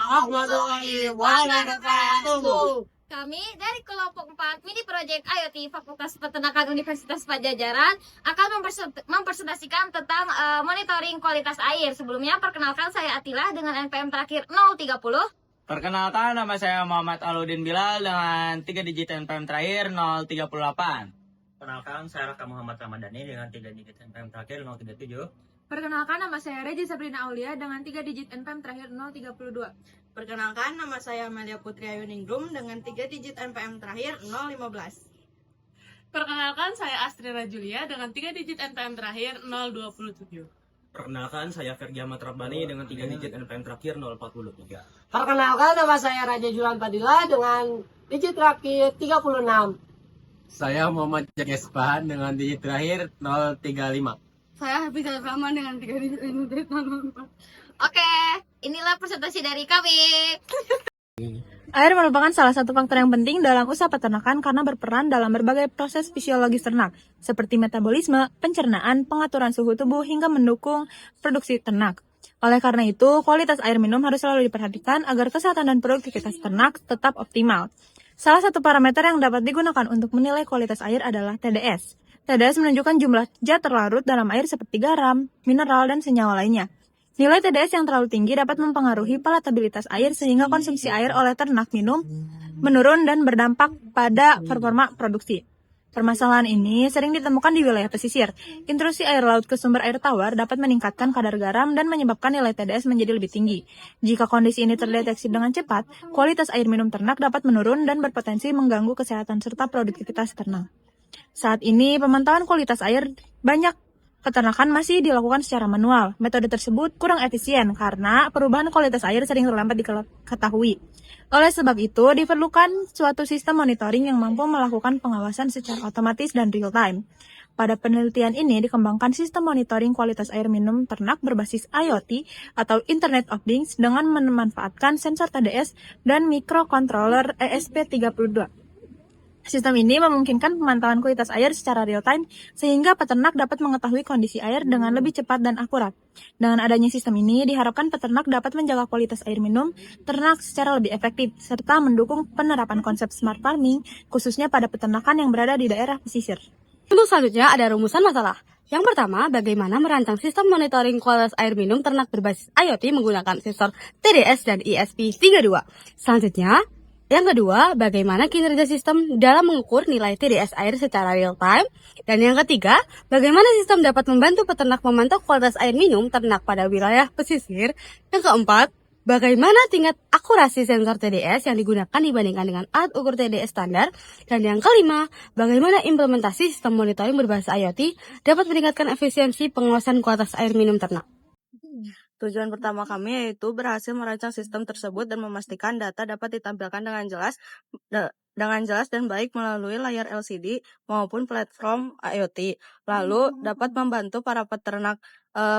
warahmatullahi wabarakatuh. Kami dari kelompok 4 Mini Project IoT Fakultas Peternakan Universitas Padjadjaran akan mempresentasikan tentang monitoring kualitas air. Sebelumnya, perkenalkan saya Atila dengan NPM terakhir 030. Perkenalkan, nama saya Muhammad Aludin Bilal dengan 3 digit NPM terakhir 038. Perkenalkan, saya Raka Muhammad Ramadhani dengan 3 digit NPM terakhir 037. Perkenalkan, nama saya Regi Sabrina Aulia dengan 3 digit NPM terakhir 032. Perkenalkan, nama saya Amelia Putri Ayuningrum dengan 3 digit NPM terakhir 015. Perkenalkan, saya Astrina Julia dengan 3 digit NPM terakhir 027. Perkenalkan, saya Fergi Ahmad Rabbani dengan 3 digit NPM terakhir 043. Perkenalkan, nama saya Raja Julan Padilla dengan digit terakhir 36. Saya Muhammad Jack Espahan dengan digit terakhir 035. Saya Hafiz Rahman dengan 3 digit NPM 044. Oke, inilah presentasi dari kami. Air merupakan salah satu faktor yang penting dalam usaha peternakan karena berperan dalam berbagai proses fisiologis ternak, seperti metabolisme, pencernaan, pengaturan suhu tubuh, hingga mendukung produksi ternak. Oleh karena itu, kualitas air minum harus selalu diperhatikan agar kesehatan dan produktivitas ternak tetap optimal. Salah satu parameter yang dapat digunakan untuk menilai kualitas air adalah TDS. TDS menunjukkan jumlah zat terlarut dalam air seperti garam, mineral, dan senyawa lainnya. Nilai TDS yang terlalu tinggi dapat mempengaruhi palatabilitas air sehingga konsumsi air oleh ternak minum menurun dan berdampak pada performa produksi. Permasalahan ini sering ditemukan di wilayah pesisir. Intrusi air laut ke sumber air tawar dapat meningkatkan kadar garam dan menyebabkan nilai TDS menjadi lebih tinggi. Jika kondisi ini terdeteksi dengan cepat, kualitas air minum ternak dapat menurun dan berpotensi mengganggu kesehatan serta produktivitas ternak. Saat ini, pemantauan kualitas air banyak peternakan masih dilakukan secara manual. Metode tersebut kurang efisien karena perubahan kualitas air sering terlambat diketahui. Oleh sebab itu, diperlukan suatu sistem monitoring yang mampu melakukan pengawasan secara otomatis dan real-time. Pada penelitian ini dikembangkan sistem monitoring kualitas air minum ternak berbasis IoT atau Internet of Things dengan memanfaatkan sensor TDS dan microcontroller ESP32. Sistem ini memungkinkan pemantauan kualitas air secara real-time sehingga peternak dapat mengetahui kondisi air dengan lebih cepat dan akurat. Dengan adanya sistem ini, diharapkan peternak dapat menjaga kualitas air minum ternak secara lebih efektif, serta mendukung penerapan konsep smart farming, khususnya pada peternakan yang berada di daerah pesisir. Untuk selanjutnya ada rumusan masalah. Yang pertama, bagaimana merancang sistem monitoring kualitas air minum ternak berbasis IoT menggunakan sensor TDS dan ESP32. Selanjutnya, yang kedua, bagaimana kinerja sistem dalam mengukur nilai TDS air secara real-time. Dan yang ketiga, bagaimana sistem dapat membantu peternak memantau kualitas air minum ternak pada wilayah pesisir. Yang keempat, bagaimana tingkat akurasi sensor TDS yang digunakan dibandingkan dengan alat ukur TDS standar. Dan yang kelima, bagaimana implementasi sistem monitoring berbasis IoT dapat meningkatkan efisiensi pengawasan kualitas air minum ternak. Tujuan pertama kami yaitu berhasil merancang sistem tersebut dan memastikan data dapat ditampilkan dengan jelas dan baik melalui layar LCD maupun platform IoT. Lalu dapat membantu para peternak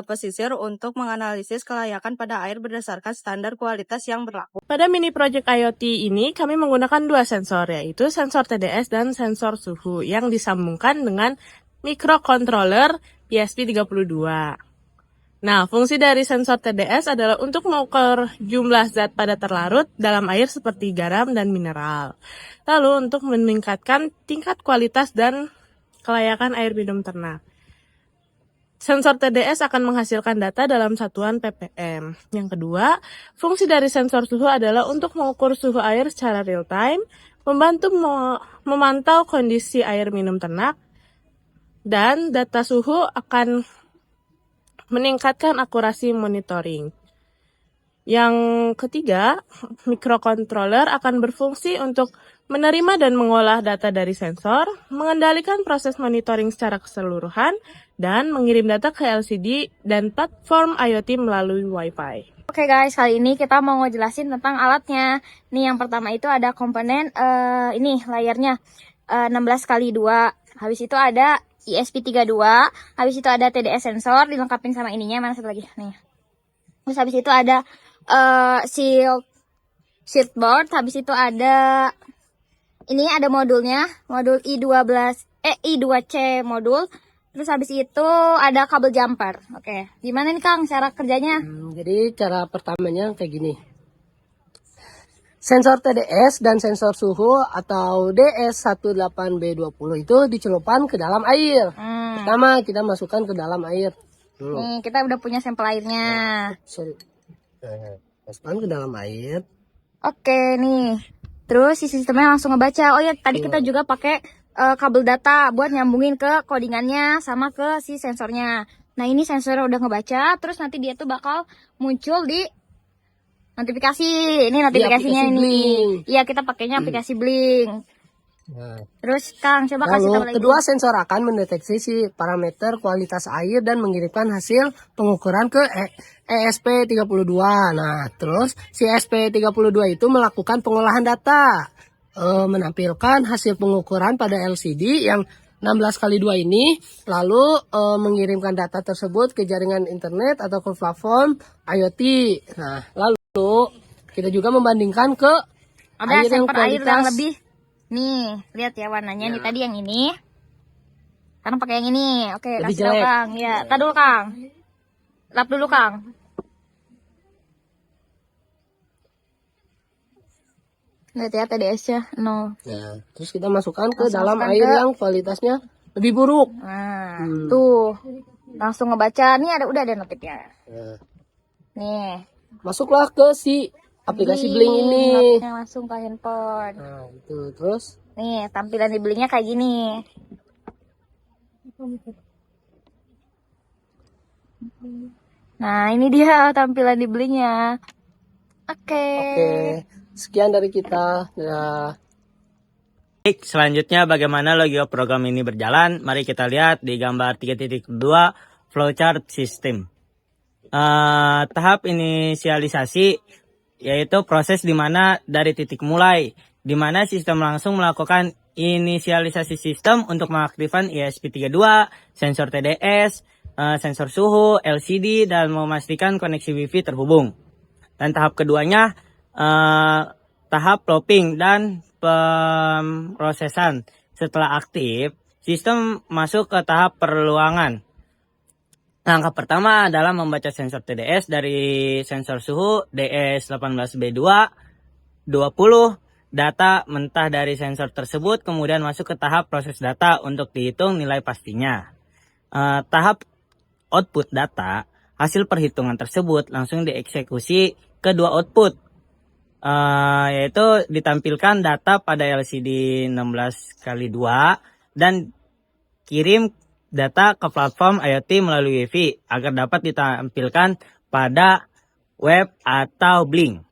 pesisir untuk menganalisis kelayakan pada air berdasarkan standar kualitas yang berlaku. Pada mini project IoT ini, kami menggunakan dua sensor, yaitu sensor TDS dan sensor suhu yang disambungkan dengan microcontroller ESP32. Nah, fungsi dari sensor TDS adalah untuk mengukur jumlah zat padat terlarut dalam air seperti garam dan mineral. Lalu untuk meningkatkan tingkat kualitas dan kelayakan air minum ternak. Sensor TDS akan menghasilkan data dalam satuan ppm. Yang kedua, fungsi dari sensor suhu adalah untuk mengukur suhu air secara real time, membantu memantau kondisi air minum ternak, dan data suhu akan meningkatkan akurasi monitoring. Yang ketiga, microcontroller akan berfungsi untuk menerima dan mengolah data dari sensor, mengendalikan proses monitoring secara keseluruhan, dan mengirim data ke LCD dan platform IoT melalui Wi-Fi. Oke guys, kali ini kita mau ngejelasin tentang alatnya. Nih yang pertama itu ada komponen ini layarnya 16x2. Habis itu ada ESP32, habis itu ada TDS sensor dilengkapin sama ininya, mana satu lagi nih. Terus habis itu ada shield board, habis itu ada ini ada modulnya, modul I2C modul. Terus habis itu ada kabel jumper. Oke, gimana nih Kang cara kerjanya? Jadi cara pertamanya kayak gini. Sensor TDS dan sensor suhu atau DS18B20 itu dicelupkan ke dalam air. Pertama kita masukkan ke dalam air dulu. Nih, kita udah punya sampel airnya. Sorry. Masukkan ke dalam air. Oke, nih. Terus si sistemnya langsung ngebaca. Oh ya, tadi kita juga pakai kabel data buat nyambungin ke codingannya sama ke si sensornya. Nah, ini sensornya udah ngebaca, terus nanti dia tuh bakal muncul di notifikasi. Ini notifikasinya aplikasi ini. Blink. Iya, kita pakainya aplikasi Blink. Nah. Terus Kang, coba kasih tahu Lalu lagi. kedua sensor akan mendeteksi si parameter kualitas air dan mengirimkan hasil pengukuran ke ESP32. Nah, terus si ESP32 itu melakukan pengolahan data, menampilkan hasil pengukuran pada LCD yang 16 kali 2 ini, lalu mengirimkan data tersebut ke jaringan internet atau ke platform IoT. Nah, lalu kita juga membandingkan ke Ada air yang sampel air yang kualitas lebih. Nih, lihat ya warnanya nih tadi yang ini. Sekarang pakai yang ini. Oke, Lebih kasih tahu jelek. Kang. Ya, tar dulu Kang. Lap dulu Kang. Lihat ya TDS-nya 0. Nah, terus kita masukkan ke Langsung dalam masukkan air ke- yang kualitasnya lebih buruk. Nah, tuh. Langsung ngebaca. Nih udah ada notifnya. Nah, Nih. masuklah ke si aplikasi Blink ini. Notifnya langsung ke handphone. Nah, itu terus Nih, tampilan di Blinknya kayak gini. Nah, ini dia tampilan di Blinknya. Oke. oke. Sekian dari kita. Dadah. Baik, selanjutnya bagaimana logika program ini berjalan? Mari kita lihat di gambar 3.2 flowchart system. Tahap inisialisasi yaitu proses di mana dari titik mulai, di mana sistem langsung melakukan inisialisasi sistem untuk mengaktifkan ESP32, sensor TDS, sensor suhu, LCD, dan memastikan koneksi WiFi terhubung. Dan tahap keduanya tahap plopping dan pemrosesan. Setelah aktif, sistem masuk ke tahap perluangan. Langkah pertama adalah membaca sensor TDS dari sensor suhu DS18B2 20 data mentah dari sensor tersebut, kemudian masuk ke tahap proses data untuk dihitung nilai pastinya. Tahap output data, hasil perhitungan tersebut langsung dieksekusi ke dua output, yaitu ditampilkan data pada LCD 16 kali 2 dan kirim data ke platform IoT melalui Wi-Fi agar dapat ditampilkan pada web atau Blink.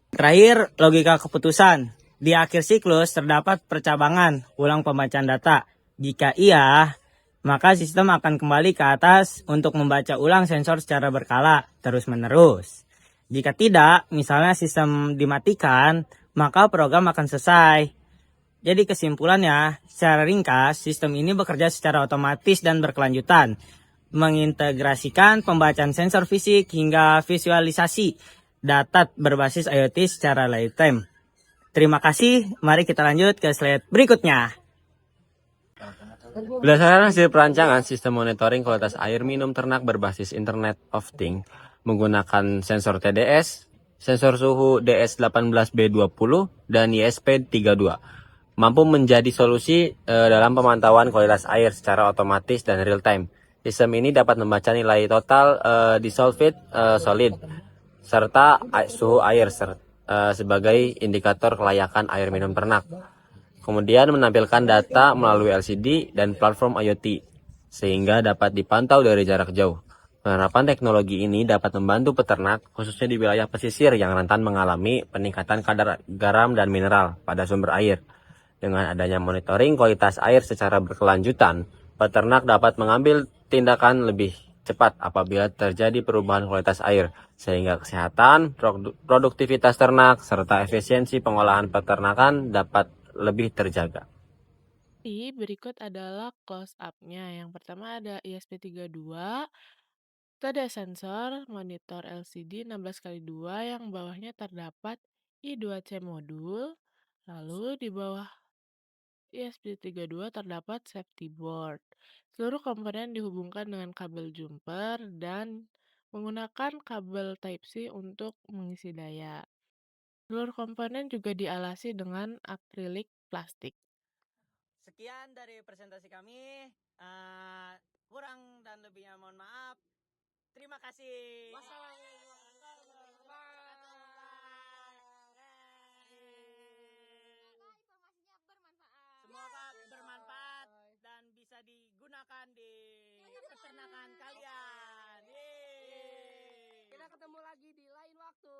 Terakhir, logika keputusan. Di akhir siklus terdapat percabangan ulang pembacaan data. Jika iya, maka sistem akan kembali ke atas untuk membaca ulang sensor secara berkala terus-menerus. Jika tidak, misalnya sistem dimatikan, maka program akan selesai. Jadi kesimpulannya, secara ringkas, sistem ini bekerja secara otomatis dan berkelanjutan, mengintegrasikan pembacaan sensor fisik hingga visualisasi data berbasis IoT secara real time. Terima kasih, mari kita lanjut ke slide berikutnya. Berdasarkan hasil perancangan sistem monitoring kualitas air minum ternak berbasis Internet of Things menggunakan sensor TDS, sensor suhu DS18B20, dan ISP32, mampu menjadi solusi dalam pemantauan kualitas air secara otomatis dan real time. Sistem ini dapat membaca nilai total dissolved solid serta suhu air sebagai indikator kelayakan air minum ternak. Kemudian menampilkan data melalui LCD dan platform IoT sehingga dapat dipantau dari jarak jauh. Penerapan teknologi ini dapat membantu peternak khususnya di wilayah pesisir yang rentan mengalami peningkatan kadar garam dan mineral pada sumber air. Dengan adanya monitoring kualitas air secara berkelanjutan, peternak dapat mengambil tindakan lebih cepat apabila terjadi perubahan kualitas air, sehingga kesehatan, produktivitas ternak, serta efisiensi pengolahan peternakan dapat lebih terjaga. Berikut adalah close up-nya. Yang pertama ada ISP32, itu ada sensor monitor LCD 16 kali 2 yang bawahnya terdapat I2C modul, lalu di bawah ISP32 terdapat safety board. Seluruh komponen dihubungkan dengan kabel jumper dan menggunakan kabel Type-C untuk mengisi daya. Seluruh komponen juga dialasi dengan akrilik plastik. Sekian dari presentasi kami. Kurang dan lebihnya mohon maaf. Terima kasih. Semoga bermanfaat dan bisa digunakan di peternakan kalian. Kita ketemu lagi di lain waktu.